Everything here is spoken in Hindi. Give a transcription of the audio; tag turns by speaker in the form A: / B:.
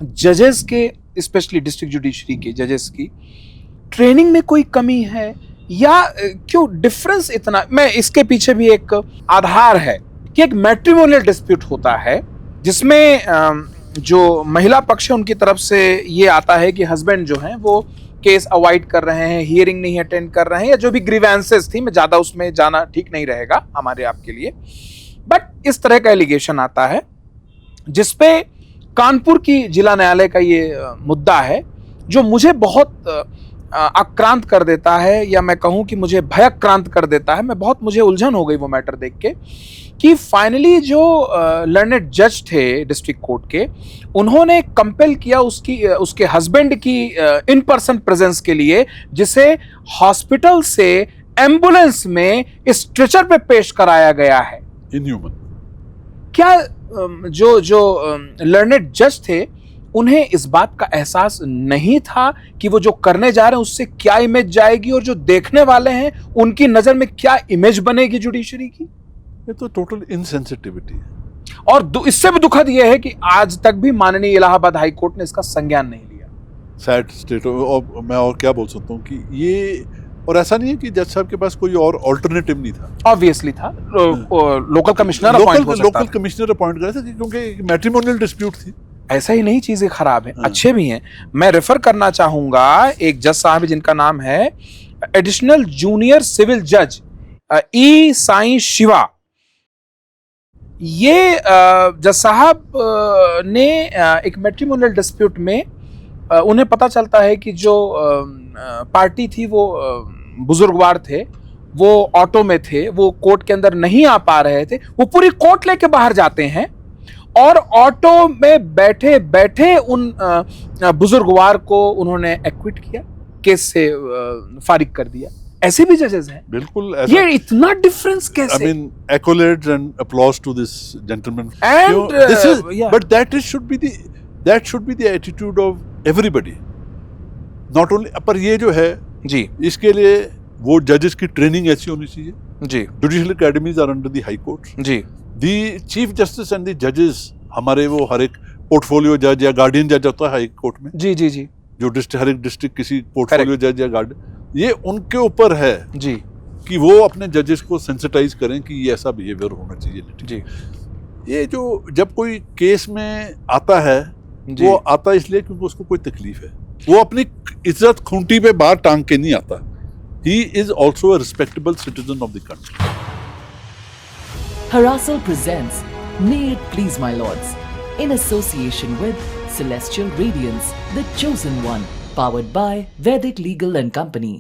A: जजेस के, स्पेशली डिस्ट्रिक्ट जुडिशरी के जजेस की ट्रेनिंग में कोई कमी है या क्यों डिफरेंस इतना? मैं इसके पीछे भी एक आधार है कि एक मैट्रिमोनियल डिस्प्यूट होता है जिसमें जो महिला पक्ष है उनकी तरफ से ये आता है कि हस्बैंड जो हैं वो केस अवॉइड कर रहे हैं, हियरिंग नहीं अटेंड कर रहे हैं, या जो भी ग्रीवेंसेस थी, मैं ज्यादा उसमें जाना ठीक नहीं रहेगा हमारे आपके लिए, बट इस तरह का एलिगेशन आता है जिसपे कानपुर की जिला न्यायालय का ये मुद्दा है जो मुझे बहुत आक्रांत कर देता है, या मैं कहूं कि मुझे भयाक्रांत कर देता है। मुझे उलझन हो गई वो मैटर देख के कि फाइनली जो लर्नेड जज थे डिस्ट्रिक्ट कोर्ट के, उन्होंने कंपेल किया उसके हस्बैंड की इन पर्सन प्रेजेंस के लिए, जिसे हॉस्पिटल से एम्बुलेंस में स्ट्रेचर पे पेश कराया गया है।
B: इनह्यूमन।
A: क्या जो लर्नेड जज थे उन्हें इस बात का एहसास नहीं था कि वो जो करने जा रहे हैं उससे क्या इमेज जाएगी और जो देखने वाले हैं उनकी नजर में क्या इमेज बनेगी जुडिशरी की?
B: ये तो टोटल इनसेंसिटिविटी है।
A: और इससे भी दुखद यह है कि आज तक भी माननीय इलाहाबाद हाई कोर्ट ने इसका संज्ञान नहीं लिया।
B: Sad state. और मैं और क्या बोल सकता हूँ कि ये, और ऐसा नहीं है कि जज साहब के पास कोई और ऑल्टरनेटिव नहीं था।
A: ऑब्वियसली था, लोकल कमिश्नर अपॉइंट हो सकता था।
B: लोकल कमिश्नर अपॉइंट करे थे क्योंकि मैट्रिमोनियल डिस्प्यूट थी।
A: ऐसा ही नहीं, चीजें खराब हैं, अच्छे भी हैं। मैं रेफर करना चाहूंगा एक जज साहब जिनका नाम है एडिशनल जूनियर सिविल जज ई साई शिवा। ये जज साहब ने एक मैट्रिमोनियल डिस्प्यूट में उन्हें पता चलता है कि जो पार्टी थी वो बुजुर्गवार थे, वो ऑटो में थे, वो कोर्ट के अंदर नहीं आ पा रहे थे, वो पूरी कोर्ट लेके बाहर जाते हैं और ऑटो में बैठे बैठे उन बुजुर्गवार को उन्होंने एक्विट किया, केस से फारिग कर दिया। ऐसे भी जजेस हैं।
B: बिल्कुल।
A: ये इतना डिफरेंस कैसे?
B: I mean, accolades and applause to this gentleman.
A: And
B: this is,
A: yeah.
B: but that should be the attitude of everybody. Not only, पर ये जो है
A: जी,
B: इसके लिए वो जजेस की ट्रेनिंग ऐसी होनी चाहिए
A: जी।
B: Judicial academies are under the high court
A: जी।
B: The chief justice and the जजेस, हमारे वो हर एक पोर्टफोलियो जज या गार्डियन जज होता है हाई कोर्ट में।
A: जी जी जी।
B: जो हर एक डिस्ट्रिक्ट किसी पोर्टफोलियो जज या गार्डियन, ये उनके ऊपर है
A: जी
B: कि वो अपने जजेस को सेंसिटाइज करें कि ये ऐसा बिहेवियर होना चाहिए
A: जी।
B: ये जो जब कोई केस में आता है वो आता इसलिए क्योंकि उसको कोई तकलीफ है, वो अपनी इज्जत खूंटी पे बाहर टांग के नहीं आता। He is also a respectable citizen of the country.
C: Harasal presents May It Please My Lords in association with Celestial Radiance, The Chosen One, powered by Vedic Legal and Company.